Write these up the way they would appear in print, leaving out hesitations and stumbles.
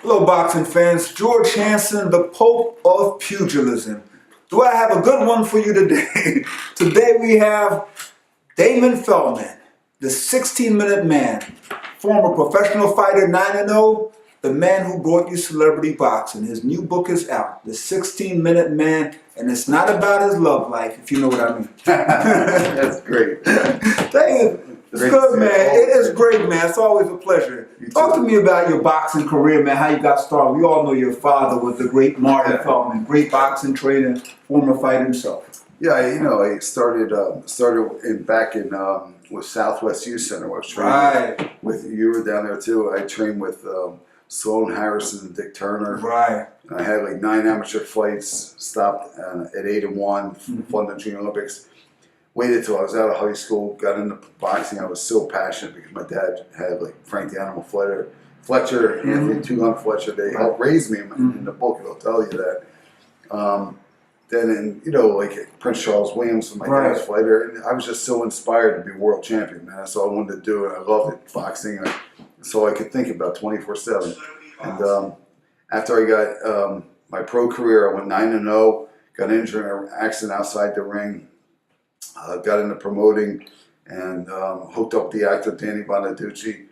Hello, boxing fans. George Hansen, the Pope of Pugilism. Do I have a good one for you today? Today we have Damon Feldman, the 16-minute man, former professional fighter, 9-0, the man who brought you celebrity boxing. His new book is out, The 16-Minute Man, and it's not about his love life, if you know what I mean. That's great. It's good, man. It is great, man. It's always a pleasure. Talk to me about your boxing career, man, how you got started. We all know your father was the great Martin Feldman, great boxing trainer, former fighter himself. Yeah, you know, I started back in with Southwest Youth Center. I was training Right. with you were down there too. I trained with Sloan Harrison and Dick Turner. Right. I had like 9 amateur fights. Stopped at 8-1. Won the Junior Olympics. Waited till I was out of high school. Got into boxing. I was so passionate because my dad had like Frank the Animal Fletcher, Anthony Two Gun Fletcher. They helped raise me in the book. It'll tell you that. Then, you know, like Prince Charles Williams was my dad's fighter, and I was just so inspired to be world champion, man. That's all I wanted to do, and I loved it, boxing. That's all I could think about 24/7. And after I got my pro career, I went 9-0, got injured in an accident outside the ring, got into promoting, and hooked up with the actor Danny Bonaducci,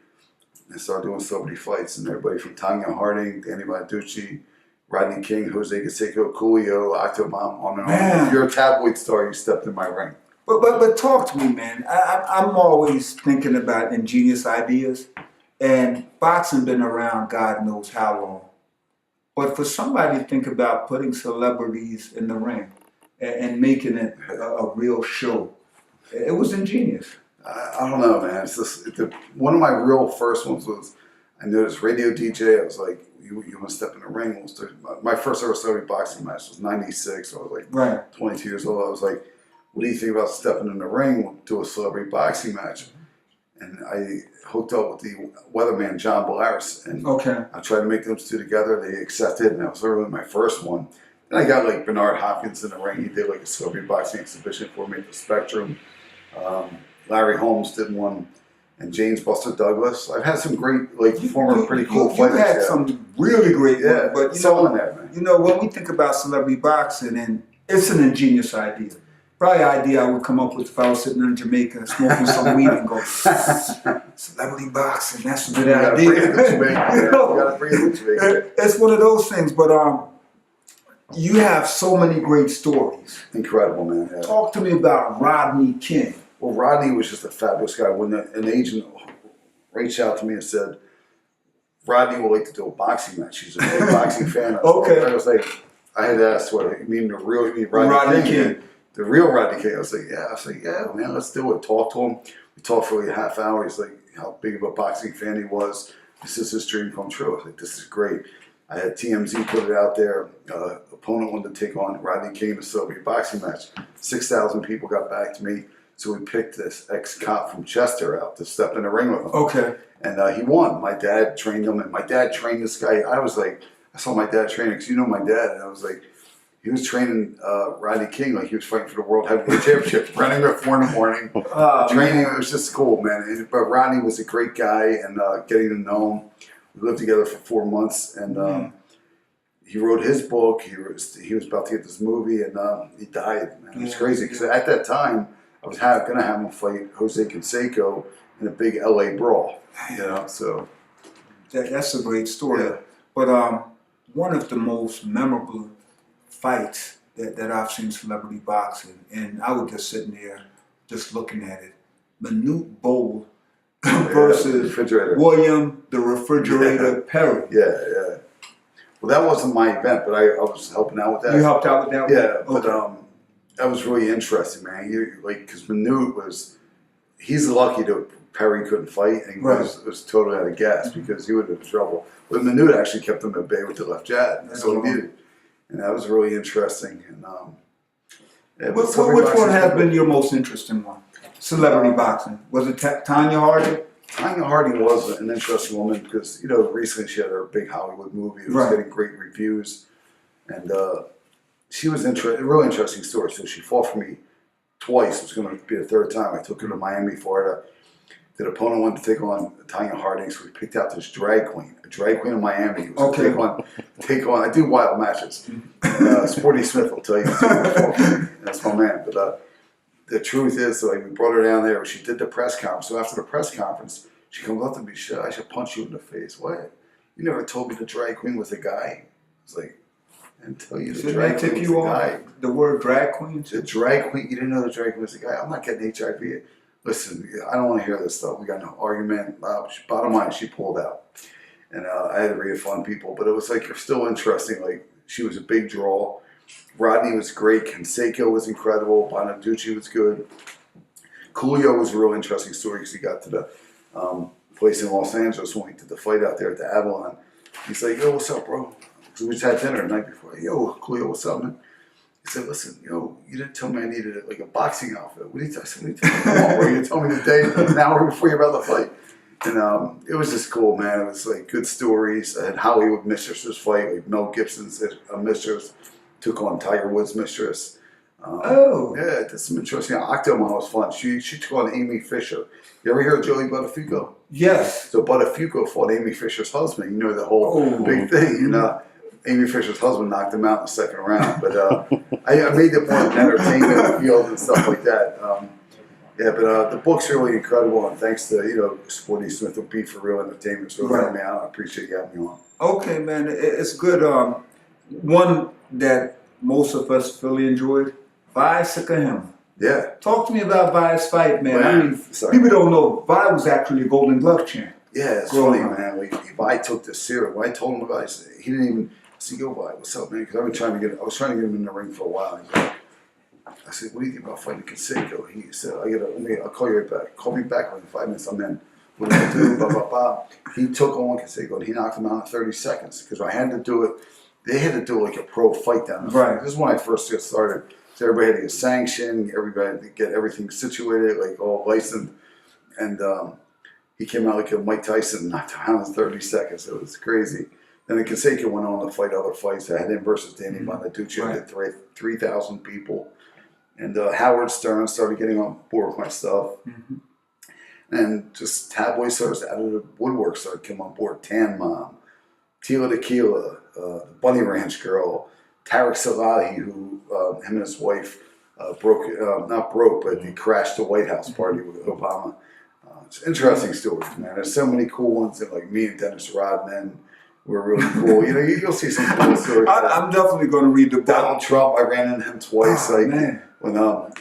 and started doing celebrity fights, and everybody from Tanya Harding, Danny Bonaducci, Rodney King, Jose Canseco, Coolio, Octomom, on and on. If you're a tabloid star, you stepped in my ring. But talk to me, man. I'm always thinking about ingenious ideas, and boxing been around God knows how long. But for somebody to think about putting celebrities in the ring and making it a real show, it was ingenious. I don't know, man. It's just, one of my real first ones was, I knew this radio DJ. I was like, you want to step in the ring? My first ever celebrity boxing match was 96. So I was like 22 years old. I was like, what do you think about stepping in the ring to a celebrity boxing match? And I hooked up with the weatherman, John Bellaris. And I tried to make those two together. They accepted, and that was literally my first one. Then I got like Bernard Hopkins in the ring. He did like a celebrity boxing exhibition for me at the Spectrum. Larry Holmes did one. And James Buster Douglas. I've had some great, like, former pretty cool fighters. You had some really great ones, but you know, when we think about celebrity boxing, and it's an ingenious idea. Probably an idea I would come up with if I was sitting in Jamaica smoking some weed and go, celebrity boxing, that's a good idea. You know, it's one of those things, but you have so many great stories. Incredible, man. Yeah. Talk to me about Rodney King. Well, Rodney was just a fabulous guy. When an agent reached out to me and said, Rodney would like to do a boxing match. He's a big boxing fan. I was like, I had asked, what, you mean the real, you mean Rodney King? The real Rodney King. I was like, yeah, man, let's do it. Talk to him. We talked for like a half hour. He's like, how big of a boxing fan he was. This is his dream come true. I was like, this is great. I had TMZ put it out there. Opponent wanted to take on Rodney King in a celebrity boxing match. 6,000 people got back to me. So we picked this ex-cop from Chester out to step in the ring with him. And he won. My dad trained him, and my dad trained this guy. I was like, I saw my dad training, because you know my dad, and I was like, he was training Rodney King like he was fighting for the World Heavyweight Championship, running at 4 in the morning, training. It was just cool, man. But Rodney was a great guy, and getting to know him. We lived together for 4 months, and he wrote his book. He was about to get this movie, and he died. Man. It was crazy, because at that time, I was going to have him fight Jose Canseco in a big LA brawl, you know, so. That's a great story. But one of the most memorable fights that I've seen celebrity boxing, and I was just sitting there just looking at it, Manute Bol versus William the Refrigerator Perry. Well, that wasn't my event, but I was helping out with that. You helped out with that one? Yeah, but that was really interesting, man. Because Manute he's lucky to Perry couldn't fight, and he Right. was totally out of gas because he would have been in trouble. But Manute actually kept him at bay with the left jab. That's all he needed, and that was really interesting. And yeah, but Which celebrity one boxing- has been your most interesting one? Celebrity boxing. Was it Tanya Harding? Tanya Harding was an interesting woman because, you know, recently she had her big Hollywood movie. It was Right. getting great reviews. And she was a really interesting story. So she fought for me twice. It was going to be the third time. I took her to Miami, Florida. The opponent wanted to take on Tanya Harding, so we picked out this drag queen, a drag queen in Miami. Who was gonna take on. I do wild matches. Sporty Smith will tell you. That's my man. But the truth is, like, we brought her down there. She did the press conference. So after the press conference, she comes up to me. She said, "I should punch you in the face." What? You never told me the drag queen was a guy. I was like, I didn't tell you the Should drag I queen tip was you a off guy. the word drag queen? The drag queen, you didn't know the drag queen was a guy. I'm not getting HIV. Listen, I don't want to hear this stuff. We got no argument. Bottom line, she pulled out. And I had to refund people. But it was like, still interesting. Like, she was a big draw. Rodney was great. Canseco was incredible. Bonaducci was good. Coolio was a real interesting story because he got to the place in Los Angeles when we did the fight out there at the Avalon. He's like, "Yo, what's up, bro?" So we just had dinner the night before. "Yo, Coolio, what's up, man?" He said, "Listen, yo, you didn't tell me I needed like a boxing outfit. What did you tell me? Come on, bro. You told me the day, an hour before you're about to fight." And it was just cool, man. It was like good stories. I had Hollywood Mistresses fight, like Mel Gibson's mistress took on Tiger Woods' mistress. Yeah, that's some interesting. Octomom was fun. She took on Amy Fisher. You ever hear of Joey Buttafuoco? Yes. So Buttafuoco fought Amy Fisher's husband. You know the whole big thing, you know. Amy Fisher's husband knocked him out in the second round. But I made it more an entertainment field and stuff like that. Yeah, but the book's really incredible, and thanks to, you know, Sporty Smith will be for real entertainment. So right. Man, I appreciate you having me on. Okay, man, it's good. One that most of us really enjoyed, Vi Sakahima. Yeah. Talk to me about Vi's fight, man. Well, I mean, people don't know Vi was actually a Golden Glove champ. Yeah, it's funny, man. Like, Vi took this serious. When I told him about it, he didn't even. I said, "Yo, Vi, what's up, man?" Because I was trying to get him in the ring for a while. He's like, I said, "What do you think about fighting Canseco?" He said, I'll call you right back. Call me back within 5 minutes. I'm in. What do I do? Blah, blah, blah. He took on Canseco and he knocked him out in 30 seconds because I had to do it. They had to do like a pro fight down there. Right. This is when I first got started. So everybody had to get sanctioned. Everybody had to get everything situated, like all licensed. And he came out like a Mike Tyson, knocked him out in 30 seconds. It was crazy. Then the Canseco went on to fight other fights. I had him versus Danny Bonaducci. I did 3,000 people. And Howard Stern started getting on board with my stuff. And just tabloid stars out of the woodwork started coming on board. Tan Mom, Tila Tequila, the Bunny Ranch Girl, Tarek Salahi, who him and his wife not broke, but he crashed the White House party with Obama. It's an interesting story, man. There's so many cool ones that, like, me and Dennis Rodman were really cool. You know, you'll see some cool stories. I'm definitely going to read the book. Donald Trump, I ran into him twice. Man. When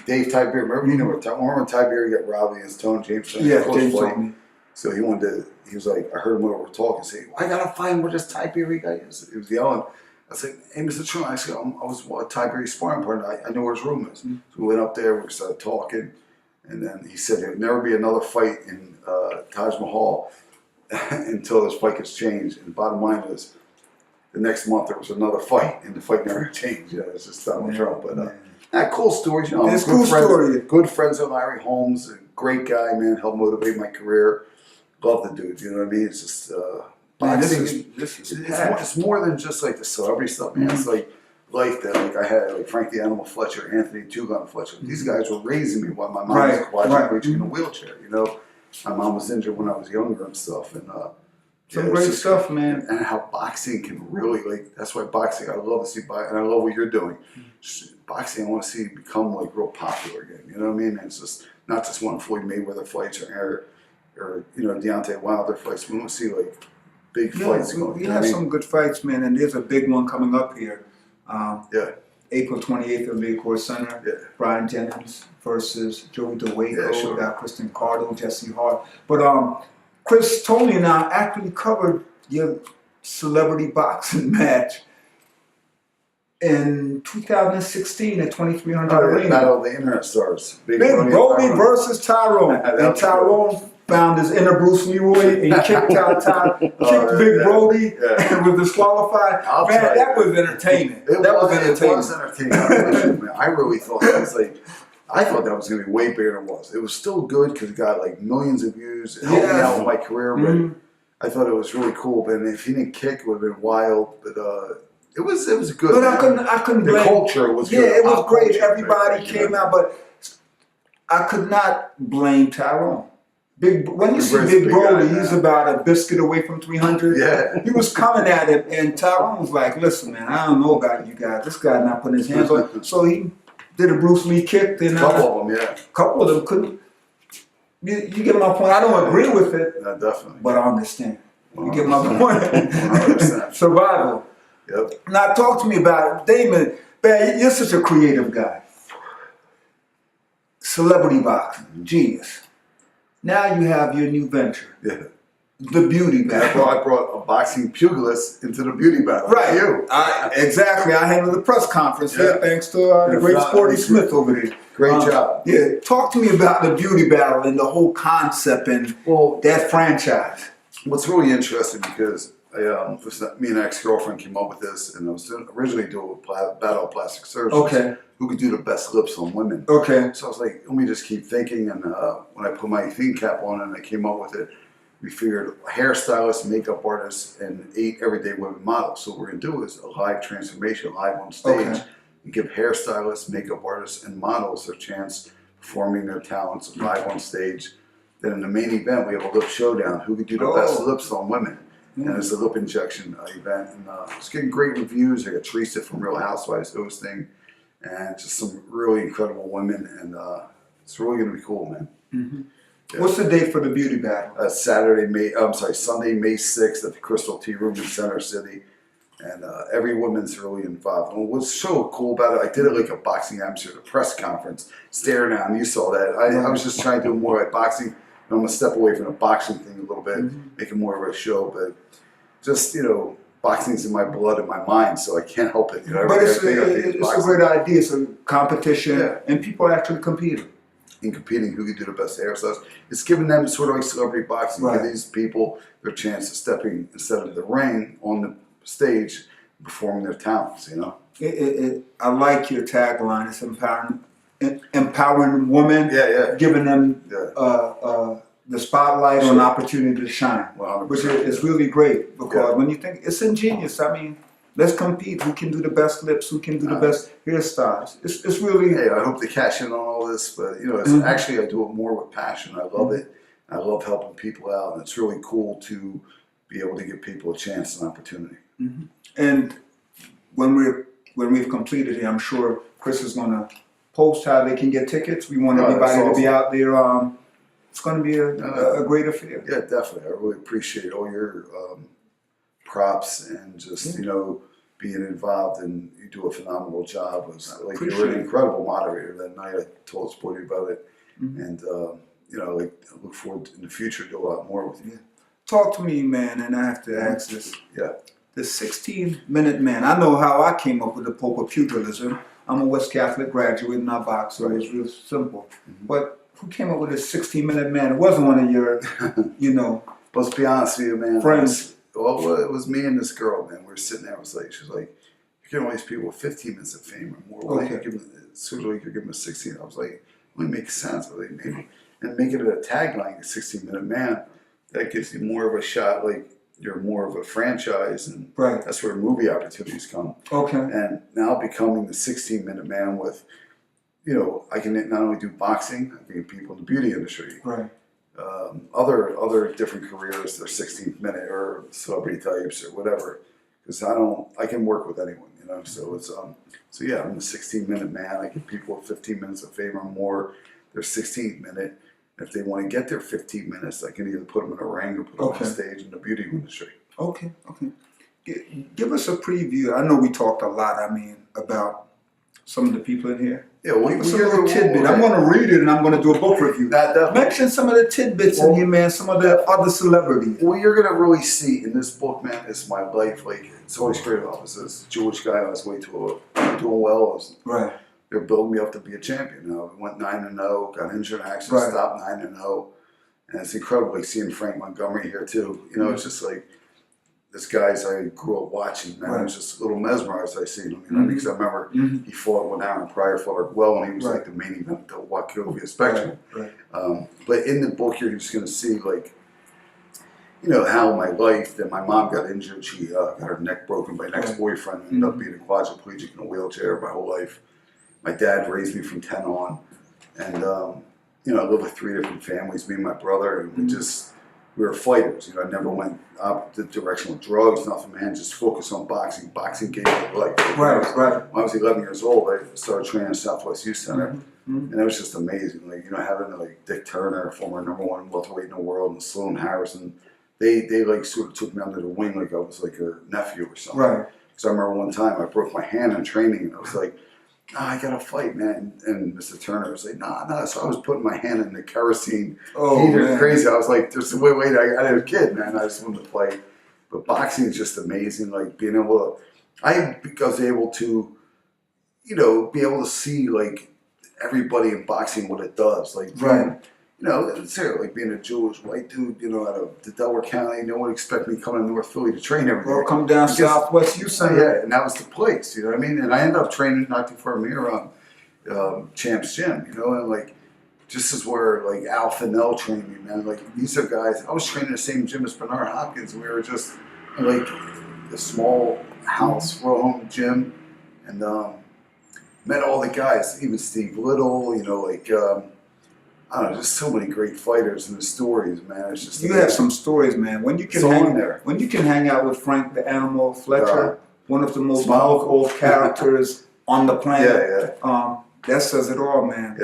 Dave Tiberi, remember when Tiberi got robbed against Tony Jameson? Yeah, James told me. So he was like, I heard him over talking, saying, "I gotta find where this Tiberi guy is." He was yelling. I said, "Hey, Mr. Trump," I said, I was Tiberi's sparring partner. I know where his room is. So we went up there, we started talking, and then he said there'd never be another fight in Taj Mahal until this fight gets changed. And the bottom line is, the next month there was another fight, and the fight never changed. Yeah, it's just Donald Trump. But cool stories, you know. It's cool story. Good friends with Larry Holmes, a great guy, man. Helped motivate my career. Love the dude. You know what I mean? It's just boxing. It's more than just like the celebrity stuff, man. It's like life that, like, I had, like Frank the Animal Fletcher, Anthony Two Gun Fletcher. These guys were raising me while my mom was quadriplegic in a wheelchair. You know, my mom was injured when I was younger and stuff, and. Some great stuff, man. And how boxing can really, like, that's why boxing, I love to see boxing, and I love what you're doing. Boxing, I want to see become, like, real popular again. You know what I mean? And it's just not just one Floyd Mayweather fights or you know, Deontay Wilder fights. We want to see, like, big fights going. We have some good fights, man, and there's a big one coming up here. April 28th at the Court Center. Yeah. Brian Jennings versus Joey DeWaco. Yeah, sure. We got Kristen Cardo, Jesse Hart. But Chris, Tony and I actually covered your celebrity boxing match in 2016 at 2300 Arena. Battle of the Internet Stars. Big Brody versus Tyrone. And Tyrone found his inner Bruce Leroy and kicked kicked Big Brody and was disqualified. Man, that was entertaining. It was entertaining. I really thought that was like, I thought that was going to be way bigger than it was. It was still good because it got like millions of views. It helped me out with my career, but I thought it was really cool. But if he didn't kick, it would have been wild. But it was good. But I couldn't blame. The culture was good. Yeah, it was great. Everybody came out, but I could not blame Tyrone. When you see Big Brody, he's about a biscuit away from 300. Yeah. He was coming at him, and Tyrone was like, "Listen, man, I don't know about you guys. This guy not putting his hands on it." So he did a Bruce Lee kick. And couple of them, yeah. Couple of them couldn't. You get my point. I don't agree with it. Yeah, definitely. But I understand. You get my point. 100%. Survival. Yep. Now talk to me about it. Damon, man, you're such a creative guy. Celebrity boxing, genius. Now you have your new venture. Yeah. The beauty battle. I brought a boxing pugilist into the beauty battle. Right. You. Exactly. I handled the press conference here thanks to the great Sporty Smith over there. Great job. Yeah. Talk to me about the beauty battle and the whole concept and that franchise. What's really interesting because me and an ex-girlfriend came up with this, and I was originally doing a battle of plastic surgeons. Okay. Who could do the best lips on women. Okay. So I was like, let me just keep thinking, and when I put my thinking cap on and I came up with it, we figured hairstylists, makeup artists, and 8 everyday women models. So what we're going to do is a live transformation, live on stage, and give hairstylists, makeup artists, and models their chance performing their talents live on stage. Then in the main event, we have a lip showdown. Who could do the best lips on women? And it's a lip injection event. And it's getting great reviews. I got Teresa from Real Housewives hosting, and just some really incredible women. And it's really going to be cool, man. Mm-hmm. Yeah. What's the date for the beauty battle? Sunday, May 6th at the Crystal Tea Room in Center City. And every woman's really involved. And what's so cool about it, I did it like a boxing atmosphere, a press conference, stare down. You saw that. I was just trying to do more like boxing. And I'm going to step away from the boxing thing a little bit, make it more of a show. But just, boxing's in my blood and my mind, so I can't help it. But it's a great idea. It's a competition, and people are actually competing. In competing, who can do the best hairstyles. It's giving them sort of like celebrity boxing. Give these people their chance of stepping instead of the ring on the stage, performing their talents. I like your tagline. It's empowering women. Giving them the spotlight on opportunity to shine, which is really great because when you think it's ingenious. I mean, let's compete. Who can do the best lips? Who can do the best hairstyles? It's really. Hey, I hope they cash in on all this, but it's actually I do it more with passion. I love it. I love helping people out, and it's really cool to be able to give people a chance and opportunity. Mm-hmm. And when we've completed it, I'm sure Chris is going to post how they can get tickets. We want everybody to be out there. It's going to be a great affair. Yeah, definitely. I really appreciate all your props and just being involved, and you do a phenomenal job. You were an incredible moderator that night. I told Sporty about it, and I look forward to, in the future, to do a lot more with you. Talk to me, man, and I have to ask this. Yeah. The 16-minute man. I know how I came up with the Pope of Pugilism. I'm a West Catholic graduate, not boxer. So it was real simple. But who came up with this 16-minute man? It wasn't one of your, Let's be honest with you, man. Friends. Well, it was me and this girl, man. We were sitting there. She was like, you're giving all these people 15 minutes of fame or more. Why don't you give them, sooner or later, you give them a 16? I was like, it wouldn't make sense. I was like, maybe. And make it a tagline, a 16-minute man. That gives you more of a shot, like you're more of a franchise, and that's where movie opportunities come. Okay. And now becoming the 16-minute man with, I can not only do boxing, I can get people in the beauty industry. Right. Other different careers, they're 16-minute or celebrity types or whatever, because I can work with anyone, So it's I'm the 16-minute man. I give people 15 minutes of fame or more. They're 16-minute. If they want to get their 15 minutes, I can either put them in a ring or put them on stage in the beauty industry. Okay. Give us a preview. I know we talked a lot, about some of the people in here. Yeah, we give a little tidbit. I'm going to read it and I'm going to do a book review. Mention some of the tidbits in here, man, some of the other celebrities. Well, you're going to really see in this book, man, it's my life. Like, it's always great off. It's this Jewish guy on his way to doing well. Right. They're building me up to be a champion now. We went 9-0, got injured in accident, stopped 9-0. And it's incredible like seeing Frank Montgomery here too. You know, it's just like this guy's I grew up watching, man. I was just a little mesmerized I seen him, you know, because I remember he fought when Aaron Pryor fought well when he was like the main event of the Wachovia Spectrum. But in the book you're just gonna see like, you know, how my life, that my mom got injured, she got her neck broken by an ex-boyfriend, ended up being a quadriplegic in a wheelchair my whole life. My dad raised me from 10 on, and you know, I lived with 3 different families, me and my brother, and we were fighters. You know, I never went up the direction with drugs, nothing, man. Just focus on boxing. Boxing gave me life. When I was 11 years old, I started training at Southwest Youth Center, and it was just amazing. Like, you know, having like Dick Turner, former #1 welterweight in the world, and Sloan Harrison, they like sort of took me under the wing like I was like a nephew or something. Because I remember one time I broke my hand in training, and I was like, nah, I gotta fight, man. And Mr. Turner was like, nah. So I was putting my hand in the kerosene heater, crazy. I was like, there's wait, I was a kid, man. I just wanted to play. But boxing is just amazing. Like being able to, I was able to, you know, be able to see like everybody in boxing what it does. Like, you know, it's like being a Jewish white dude, you know, out of the Delaware County. No one expected me to come to North Philly to train every day. Or come down Southwest Youth Center. Yeah, and that was the place, you know what I mean? And I ended up training not too far from here on Champ's Gym, you know, and like, just as where like Al Fennell trained me, man. Like, these are guys, I was training in the same gym as Bernard Hopkins, and we were just like a small house, row home gym, and met all the guys, even Steve Little, you know, like, I don't know, just so many great fighters and the stories, man. It's just you have some stories, man. When you can hang out with Frank the Animal Fletcher, one of the most vocal characters on the planet. That says it all, man.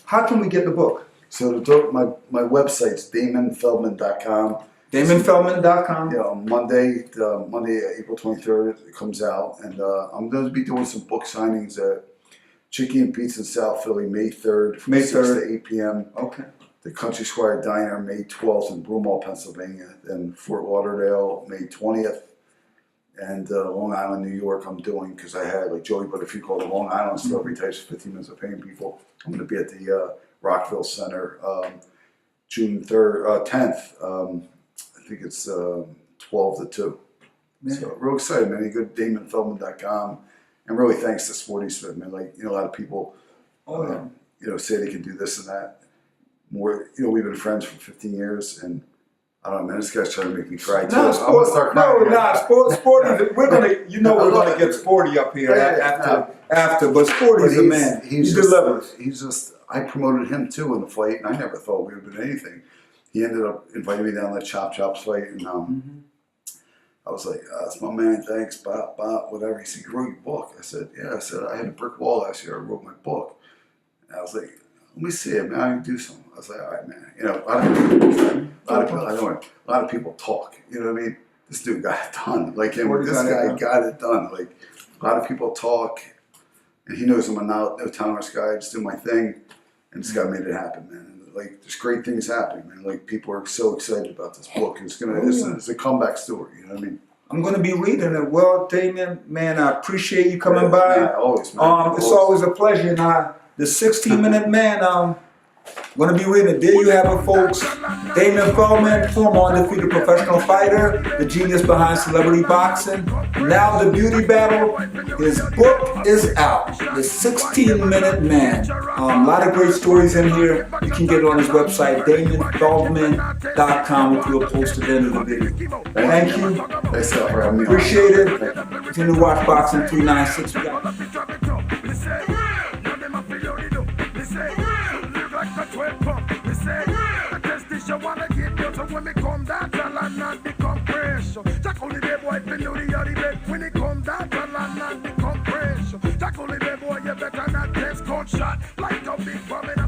How can we get the book? So my website's DamonFeldman.com. DamonFeldman.com. Yeah, on Monday, April 23rd, it comes out, and I'm going to be doing some book signings at Chicky and Pete's in South Philly, May 3rd, from 6 to 8 p.m. The Country Squire Diner, May 12th in Broomall, Pennsylvania. And Fort Lauderdale, May 20th. And Long Island, New York, I'm doing, because I had, like Joey Butterfield called the Long Island Celebrity Types, 15 minutes of paying people. I'm going to be at the Rockville Center June 10th. I think it's 12 to 2. So real excited, man. You go to DamonFeldman.com. And really thanks to Sporty Smith, man. Like, you know, a lot of people, you know, say they can do this and that. More, you know, we've been friends for 15 years, and I don't know, man, this guy's trying to make me cry too. I'm gonna start crying. Sporty, we're gonna get Sporty up here after, but Sporty's a man. He delivers. He's just, I promoted him too in the fight, and I never thought we would have been anything. He ended up inviting me down to that Chop Chops fight, and I was like, that's my man, thanks, bop, whatever. He said, you wrote your book? I said, yeah. I said, I had a brick wall last year, I wrote my book. And I was like, let me see it, man, I can do something. I was like, all right, man. You know, a lot of people talk, you know what I mean? This dude got it done. Like, this guy got it done. Like, a lot of people talk, and he knows I'm a no tolerance guy, I just do my thing, and this guy made it happen, man. Like, there's great things happening, man. Like, people are so excited about this book. It's a comeback story, you know what I mean? I'm going to be reading it. Well, Damon, man, I appreciate you coming by. Yeah, always, man. It's always a pleasure. Now, the 16-minute man, going to be reading it. There you have it, folks. Damon Feldman, former undefeated professional fighter, the genius behind celebrity boxing. Now the beauty battle. His book is out. The 16-minute man. A lot of great stories in here. You can get it on his website, DamonFeldman.com, which we'll post at the end of the video. Thank you. Thanks for having me. Appreciate it. Continue to watch Boxing 396. I wanna get you so when me come down to London become pressure. Jack only the boy if you know the other bed when it come down to London become pressure. Jack only the boy you better not test gunshot like a big bomb in